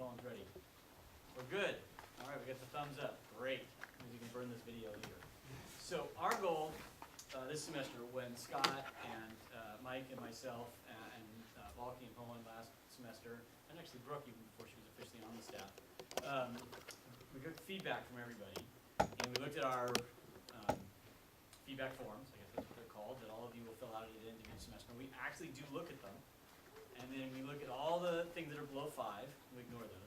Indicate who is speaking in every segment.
Speaker 1: Everyone's ready. We're good. All right, we got the thumbs up. Great. Maybe you can burn this video later. So our goal this semester, when Scott and Mike and myself and Valky and Poland last semester, and actually Brooke even before she was officially on the staff, we got feedback from everybody, and we looked at our feedback forms, I guess that's what they're called, that all of you will fill out at the end of each semester. We actually do look at them, and then we look at all the things that are below 5, we ignore those.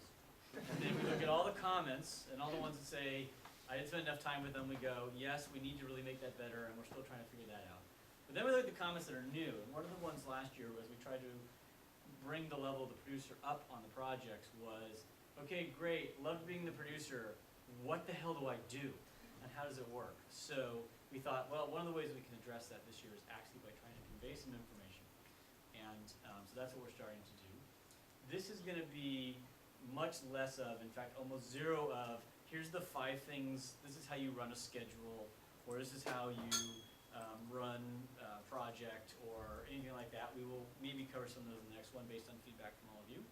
Speaker 1: And then we look at all the comments, and all the ones that say, I didn't spend enough time with them, we go, yes, we need to really make that better, and we're still trying to figure that out. But then we look at the comments that are new, and one of the ones last year was we tried to bring the level of the producer up on the projects was, okay, great, loved being the producer, what the hell do I do? And how does it work? So we thought, well, one of the ways we can address that this year is actually by trying to convey some information. And so that's what we're starting to do. This is going to be much less of, in fact, almost zero of, here's the 5 things, this is how you run a schedule, or this is how you run a project, or anything like that. We will maybe cover some of those in the next one based on feedback from all of you,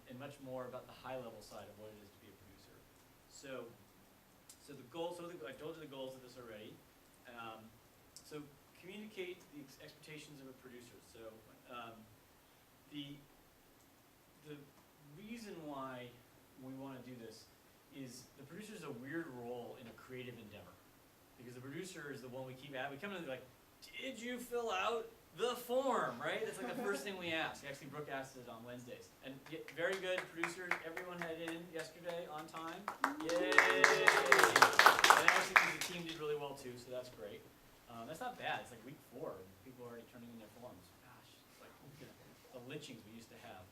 Speaker 1: and much more about the high-level side of what it is to be a producer. So the goals, I told you the goals of this already. So communicate the expectations of a producer. So the reason why we want to do this is the producer is a weird role in a creative endeavor, because the producer is the one we keep at. We come in and like, did you fill out the form, right? That's like the first thing we ask. Actually, Brooke asked it on Wednesdays. And very good, producers. Everyone had in yesterday on time. Yay! And actually, the team did really well too, so that's great. That's not bad. It's like week 4, and people are already turning in their forms. Gosh, it's like the lynchings we used to have.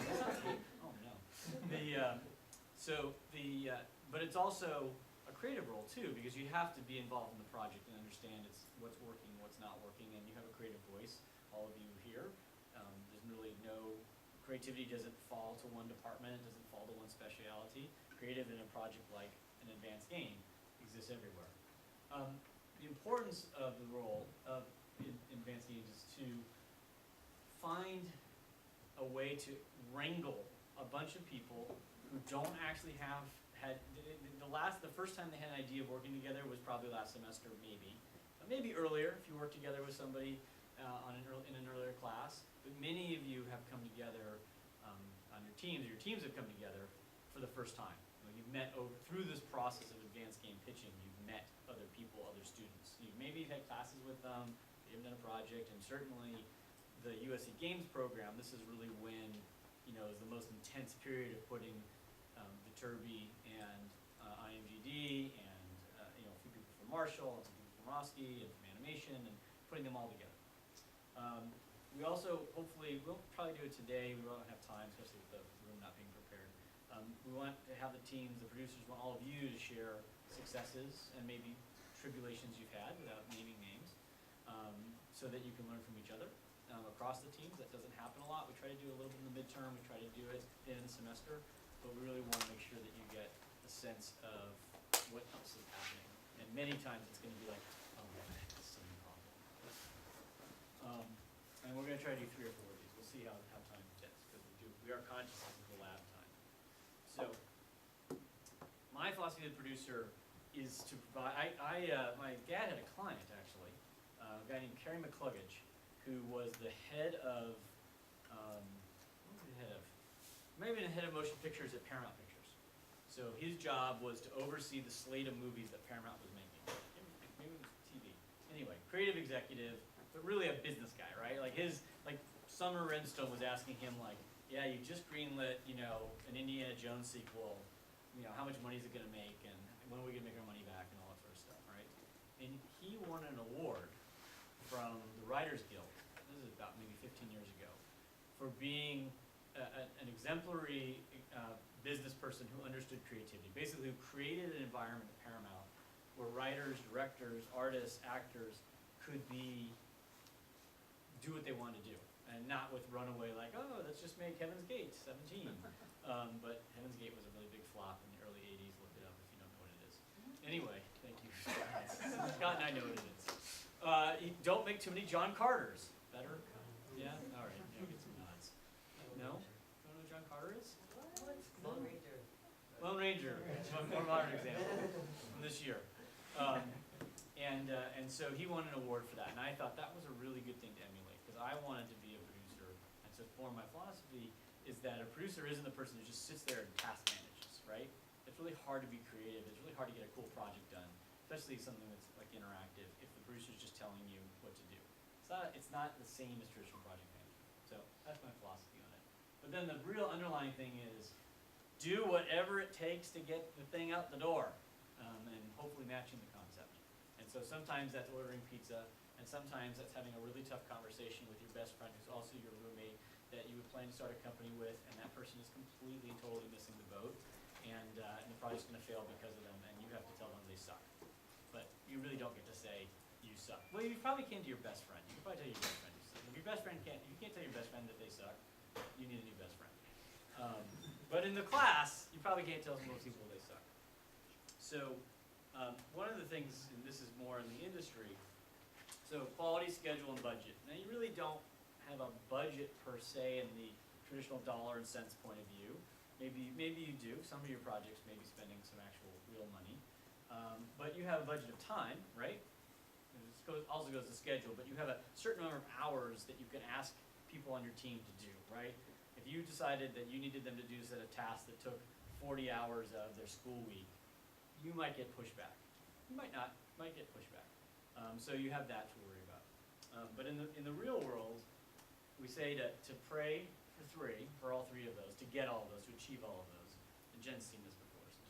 Speaker 1: That's not tape. Oh no. But it's also a creative role too, because you have to be involved in the project and understand what's working, what's not working, and you have a creative voice. All of you here. There's really no creativity doesn't fall to one department. It doesn't fall to one specialty. Creative in a project like an advanced game exists everywhere. The importance of the role of advanced games is to find a way to wrangle a bunch of people who don't actually have had the first time they had an idea of working together was probably last semester, maybe earlier if you worked together with somebody in an earlier class. But many of you have come together on your teams, or your teams have come together for the first time. You've met through this process of advanced game pitching. You've met other people, other students. You've maybe had classes with them. You haven't done a project, and certainly the USC Games program. This is really when is the most intense period of putting Viterbi and IMGD and a few people from Marshall and some people from Roski and from animation, and putting them all together. We also, hopefully, we'll probably do it today. We won't have time, especially with the room not being prepared. We want to have the teams, the producers, want all of you to share successes and maybe tribulations you've had without naming names, so that you can learn from each other. Across the teams, that doesn't happen a lot. We try to do a little bit in the midterm. We try to do it in the semester, but we really want to make sure that you get a sense of what else is happening. And many times it's going to be like, oh, what the heck is the same problem? And we're going to try to do 3 or 4 of these. We'll see how time fits, because we are conscious of the lab time. So my philosophy of the producer is to provide. My dad had a client actually, a guy named Kerry McCluggage, who was the head of, what was the head of? Maybe the head of motion pictures at Paramount Pictures. So his job was to oversee the slate of movies that Paramount was making. Maybe it was TV. Anyway, creative executive, but really a business guy, right? Like Summer Redstone was asking him like, yeah, you just greenlit, an Indiana Jones sequel. How much money is it going to make, and when are we going to make our money back, and all that sort of stuff, right? And he won an award from the Writers Guild. This is about maybe 15 years ago, for being an exemplary business person who understood creativity. Basically, who created an environment at Paramount where writers, directors, artists, actors could do what they wanted to do, and not with runaway like, oh, let's just make Heaven's Gate 17. But Heaven's Gate was a really big flop in the early 80s. Look it up if you don't know what it is. Anyway, thank you. Scott and I know what it is. Don't make too many John Carters. Better? Yeah? All right. Yeah, get some nods. No? You don't know who John Carter is? What? Ranger, a more modern example from this year. And so he won an award for that, and I thought that was a really good thing to emulate, because I wanted to be a producer, and so form my philosophy is that a producer isn't the person who just sits there and task manages, right? It's really hard to be creative, it's really hard to get a cool project done, especially something that's like interactive, if the producer's just telling you what to do. It's not the same as traditional project management, so that's my philosophy on it. But then the real underlying thing is, do whatever it takes to get the thing out the door, and hopefully matching the concept. And so sometimes that's ordering pizza, and sometimes that's having a really tough conversation with your best friend who's also your roommate that you would plan to start a company with, and that person is completely and totally missing the boat, and the project's going to fail because of them, and you have to tell them they suck. But you really don't get to say you suck. Well, you probably can to your best friend. You can probably tell your best friend you suck. If your best friend if you can't tell your best friend that they suck, you need a new best friend. But in the class, you probably can't tell most people they suck. So one of the things, and this is more in the industry, so quality, schedule, and budget. Now you really don't have a budget per se in the traditional dollar and cents point of view. Maybe you do. Some of your projects may be spending some actual real money. But you have a budget of time, right? This also goes to schedule, but you have a certain number of hours that you can ask people on your team to do, right? If you decided that you needed them to do a set of tasks that took 40 hours of their school week, you might get pushback. You might not, might get pushback. So you have that to worry about. But in the real world, we say to pray for all three of those, to get all of those, to achieve all of those. And Jen's seen this before, so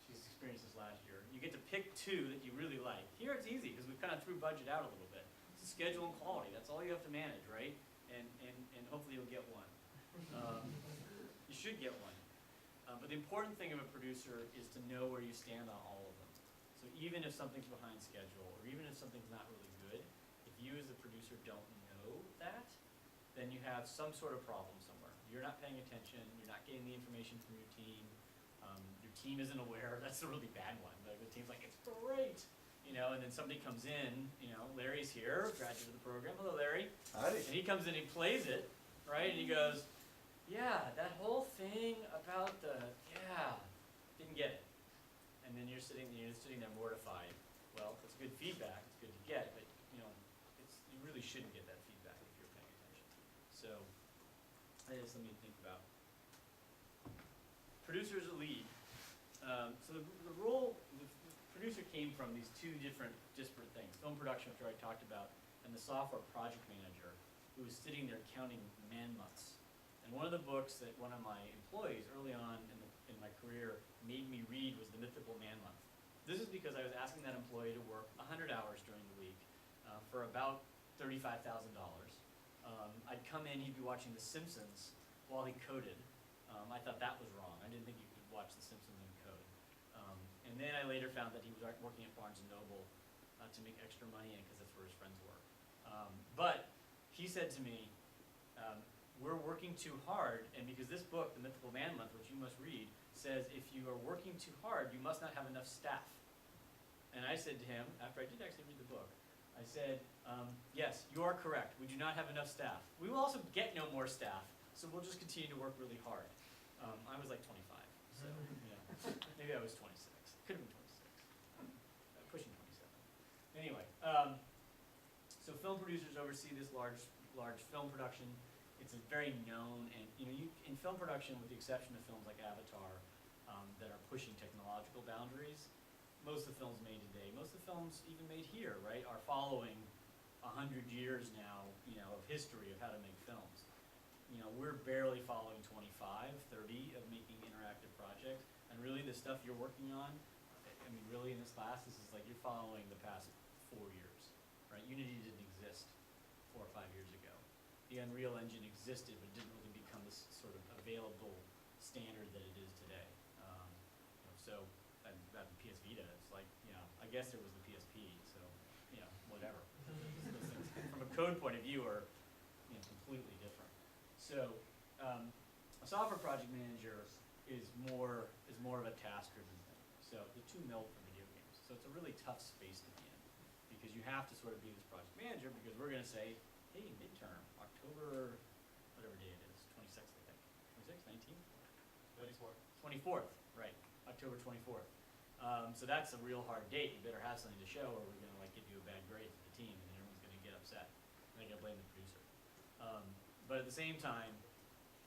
Speaker 1: she's experienced this last year. You get to pick two that you really like. Here it's easy, because we kind of threw budget out a little bit. It's schedule and quality, that's all you have to manage, right? And hopefully you'll get one. You should get one. But the important thing of a producer is to know where you stand on all of them. So even if something's behind schedule, or even if something's not really good, if you as a producer don't know that, then you have some sort of problem somewhere. You're not paying attention, you're not getting the information from your team isn't aware, that's a really bad one. Like the team's like, it's great, and then somebody comes in, Larry's here, graduate of the program, hello Larry.
Speaker 2: Howdy.
Speaker 1: And he comes in, he plays it, right, and he goes, yeah, that whole thing about didn't get it. And then you're sitting there mortified. Well, it's good feedback, it's good to get, but you really shouldn't get that feedback if you're paying attention. So that is something to think about. Producer as a lead. So the role, the producer came from these two different disparate things. Film production, which I already talked about, and the software project manager who was sitting there counting man months. And one of the books that one of my employees early on in my career made me read was The Mythical Man Month. This is because I was asking that employee to work 100 hours during the week for about $35,000. I'd come in, he'd be watching The Simpsons while he coded. I thought that was wrong. I didn't think you could watch The Simpsons and code. And then I later found that he was working at Barnes & Noble to make extra money because that's where his friends were. But he said to me, we're working too hard, and because this book, The Mythical Man Month, which you must read, says if you are working too hard, you must not have enough staff. And I said to him, after I did actually read the book, I said, yes, you are correct. We do not have enough staff. We will also get no more staff, so we'll just continue to work really hard. I was like 25, so maybe I was 26. Could have been 26. Pushing 27. Anyway, so film producers oversee this large film production. It's a very known, and in film production, with the exception of films like Avatar, that are pushing technological boundaries, most of the films made today, most of the films even made here, right, are following 100 years now, of history of how to make films. We're barely following 25, 30 of making interactive projects, and really the stuff you're working on, really in this class, this is like you're following the past 4 years, right? Unity didn't exist 4 or 5 years ago. The Unreal Engine existed, but didn't really become this sort of available standard that it is today. So that PS Vita, it's like, I guess there was the PSP, so, whatever. Those things, from a code point of view, are completely different. So a software project manager is more of a task-driven thing. So the two meld for video games. So it's a really tough space to be in, because you have to sort of be this project manager, because we're going to say, hey, midterm, October, whatever day it is, 26th, I think. 26th, 19th?
Speaker 3: 24th.
Speaker 1: 24th. right, October 24th. So that's a real hard date. You better have something to show, or we're gonna like give you a bad grade to the team, and then everyone's gonna get upset. And they're gonna blame the producer. But at the same time,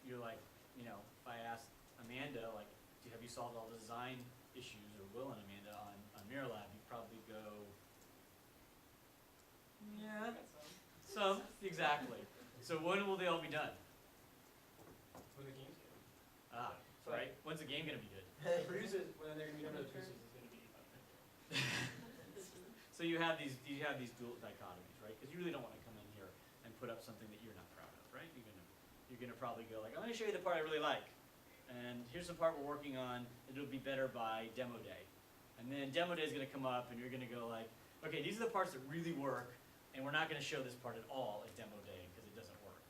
Speaker 1: you're like, you know, if I asked Amanda, like, have you solved all the design issues, or Will and Amanda on Mirror Lab, you'd probably go, yeah, some, exactly. So when will they all be done?
Speaker 2: When the game's good.
Speaker 1: Ah, right. When's the game gonna be good?
Speaker 2: The producers, when they're gonna be done with the producers, it's gonna be
Speaker 1: So you have these dual dichotomies, right? Because you really don't want to come in here and put up something that you're not proud of, right? You're gonna probably go like, I'm gonna show you the part I really like, and here's the part we're working on. It'll be better by demo day, and then demo day is gonna come up, and you're gonna go like, okay, these are the parts that really work, and we're not gonna show this part at all at demo day because it doesn't work.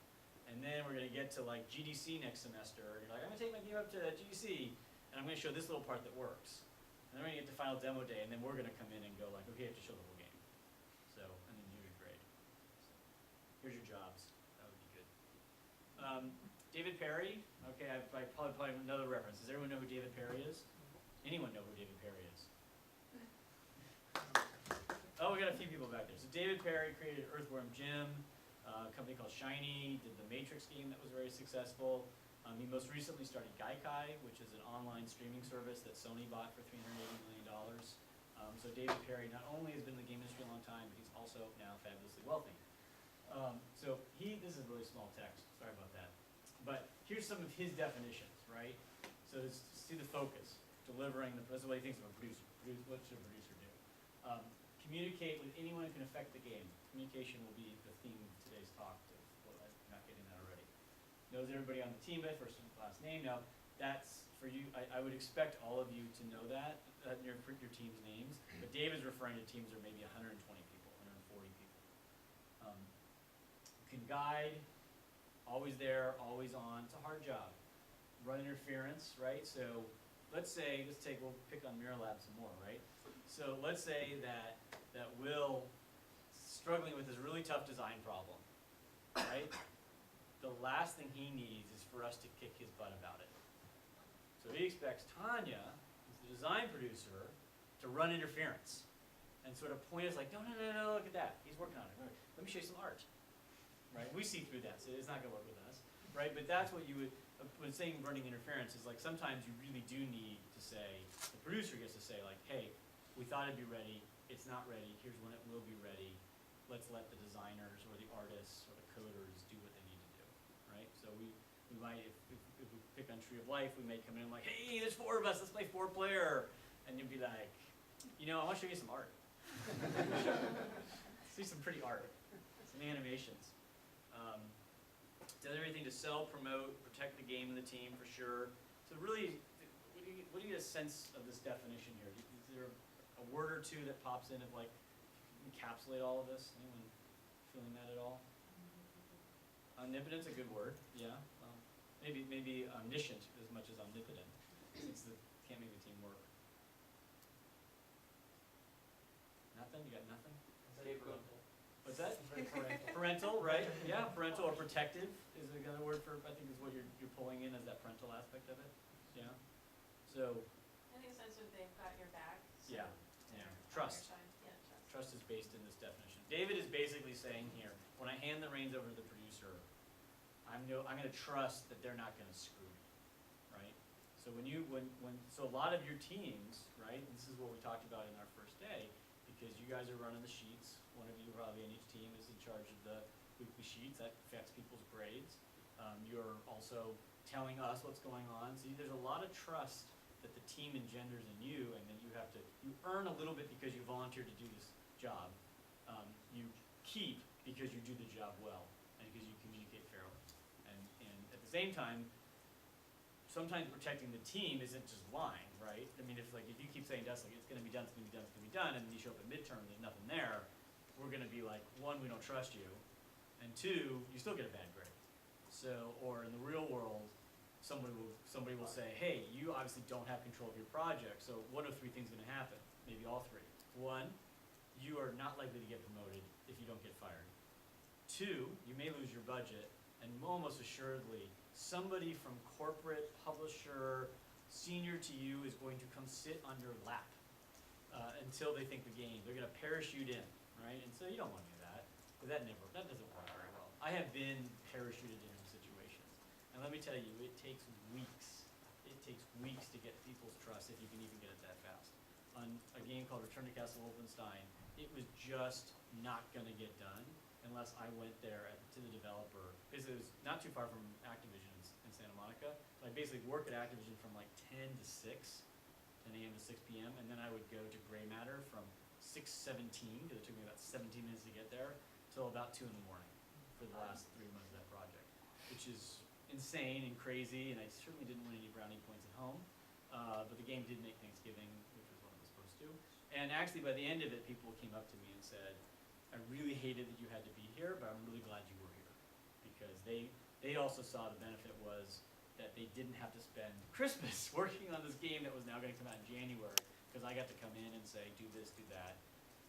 Speaker 1: And then we're gonna get to like GDC next semester, and you're like, I'm gonna take my game up to GDC, and I'm gonna show this little part that works. And then we're gonna get to final demo day, and then we're gonna come in and go like, okay, you have to show the whole game. So, and then do your grade. So, here's your jobs. That would be good. David Perry. Okay, I probably another reference. Does everyone know who David Perry is? Anyone know who David Perry is? Oh, we got a few people back there. So David Perry created Earthworm Jim, a company called Shiny, did the Matrix game that was very successful. He most recently started Gaikai, which is an online streaming service that Sony bought for $380 million. So David Perry not only has been in the game industry a long time, but he's also now fabulously wealthy. This is really small text, sorry about that. But here's some of his definitions, right? So see the focus, delivering, that's the way he thinks of a producer. What should a producer do? Communicate with anyone who can affect the game. Communication will be the theme of today's talk. I'm not getting that already. Knows everybody on the team by first and last name. Now, that's for you. I would expect all of you to know that, your team's names. But Dave is referring to teams that are maybe 120 people, 140 people. You can guide, always there, always on. It's a hard job. Run interference, right? So we'll pick on Mirror Lab some more, right? So let's say that Will struggling with this really tough design problem, right? The last thing he needs is for us to kick his butt about it. So he expects Tanya, who's the design producer, to run interference and sort of point us like, no, look at that. He's working on it. Let me show you some art. Right? We see through that, so it's not going to work with us. Right? But that's what you would, when saying running interference is like sometimes you really do need to say, the producer gets to say like, hey, we thought it'd be ready. It's not ready. Here's when it will be ready. Let's let the designers or the artists or the coders do what they need to do. Right? So we might, if we pick on Tree of Life, we may come in like, hey, there's 4 of us, let's play 4-player. And you'll be like, you know, I want to show you some art. See some pretty art, some animations. Does everything to sell, promote, protect the game and the team for sure. So really, what do you get a sense of this definition here? Is there a word or two that pops in of like, encapsulate all of this? Anyone feeling that at all? Omnipotent's a good word, yeah. Maybe omniscient as much as omnipotent, since can't make the team work. Nothing? You got nothing?
Speaker 2: parental.
Speaker 1: What's that?
Speaker 2: Parental.
Speaker 1: Parental, right? Yeah, parental or protective is another word for, I think is what you're pulling in as that parental aspect of it. Yeah. So.
Speaker 3: I think so they've got your back. So
Speaker 1: yeah.
Speaker 3: they're
Speaker 1: Trust.
Speaker 3: on your side. Yeah, trust.
Speaker 1: Trust is based in this definition. David is basically saying here, when I hand the reins over to the producer, I'm going to trust that they're not going to screw me, right? So so a lot of your teams, right? And this is what we talked about in our first day, because you guys are running the sheets. One of you probably on each team is in charge of the weekly sheets. That affects people's grades. You're also telling us what's going on. So there's a lot of trust that the team engenders in you, and then you earn a little bit because you volunteered to do this job. You keep because you do the job well and because you communicate fairly. And at the same time, sometimes protecting the team isn't just lying, right? I mean, if you keep saying to us, like, it's going to be done, it's going to be done, it's going to be done, and then you show up at midterm, there's nothing there, we're going to be like, 1, we don't trust you, and 2, you still get a bad grade. So, or in the real world, somebody will say, hey, you obviously don't have control of your project, so what are 3 things going to happen? Maybe all 3. 1, you are not likely to get promoted if you don't get fired. 2, you may lose your budget, and almost assuredly, somebody from corporate, publisher, senior to you is going to come sit on your lap until they think the game. They're gonna parachute in, right? And so you don't want to do that, because that doesn't work very well. I have been parachuted into situations, and let me tell you, it takes weeks. It takes weeks to get people's trust if you can even get it that fast. On a game called Return to Castle Wolfenstein, it was just not gonna get done unless I went there to the developer, because it was not too far from Activision in Santa Monica. So I basically work at Activision from like 10 to 6, 10 a.m. to 6 p.m., and then I would go to Gray Matter from 6:17, because it took me about 17 minutes to get there, till about 2 in the morning for the last 3 months of that project, which is insane and crazy, and I certainly didn't win any brownie points at home. But the game did make Thanksgiving, which was what it was supposed to. And actually, by the end of it, people came up to me and said, I really hated that you had to be here, but I'm really glad you were here. Because they also saw the benefit was that they didn't have to spend Christmas working on this game that was now going to come out in January, because I got to come in and say, do this, do that,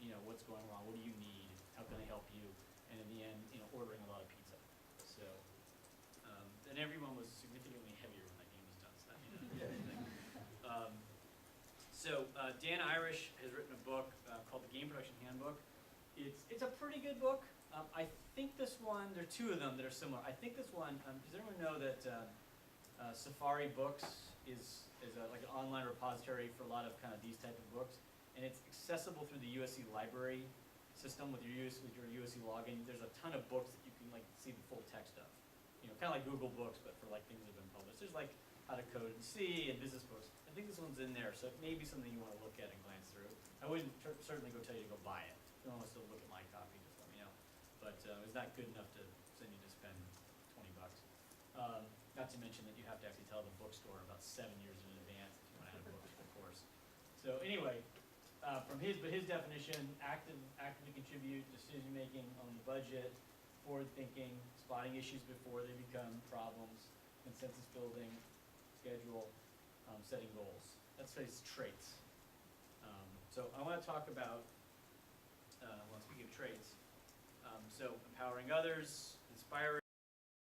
Speaker 1: you know, what's going wrong, what do you need, how can I help you, and in the end, you know, ordering a lot of pizza. So, and everyone was significantly heavier when that game was done, so that, you know, Dan Irish has written a book called The Game Production Handbook. It's a pretty good book. I think this one, there are two of them that are similar. I think this one, does everyone know that Safari Books is like an online repository for a lot of kind of these type of books, and it's accessible through the USC library system with your USC login. There's a ton of books that you can like see the full text of, you know, kind of like Google Books, but for like things that have been published. There's like How to Code in C and business books. I think this one's in there, so it may be something you want to look at and glance through. I wouldn't certainly go tell you to go buy it. If you want to look at my copy, just let me know. But it's not good enough to send you to spend $20. Not to mention that you have to actually tell the bookstore about 7 years in advance if you want to have a book for the course. So anyway, his definition, actively contribute, decision making on the budget, forward thinking, spotting issues before they become problems, consensus building, schedule, setting goals. That's his traits. So I want to talk about, speaking of traits, so empowering others, inspiring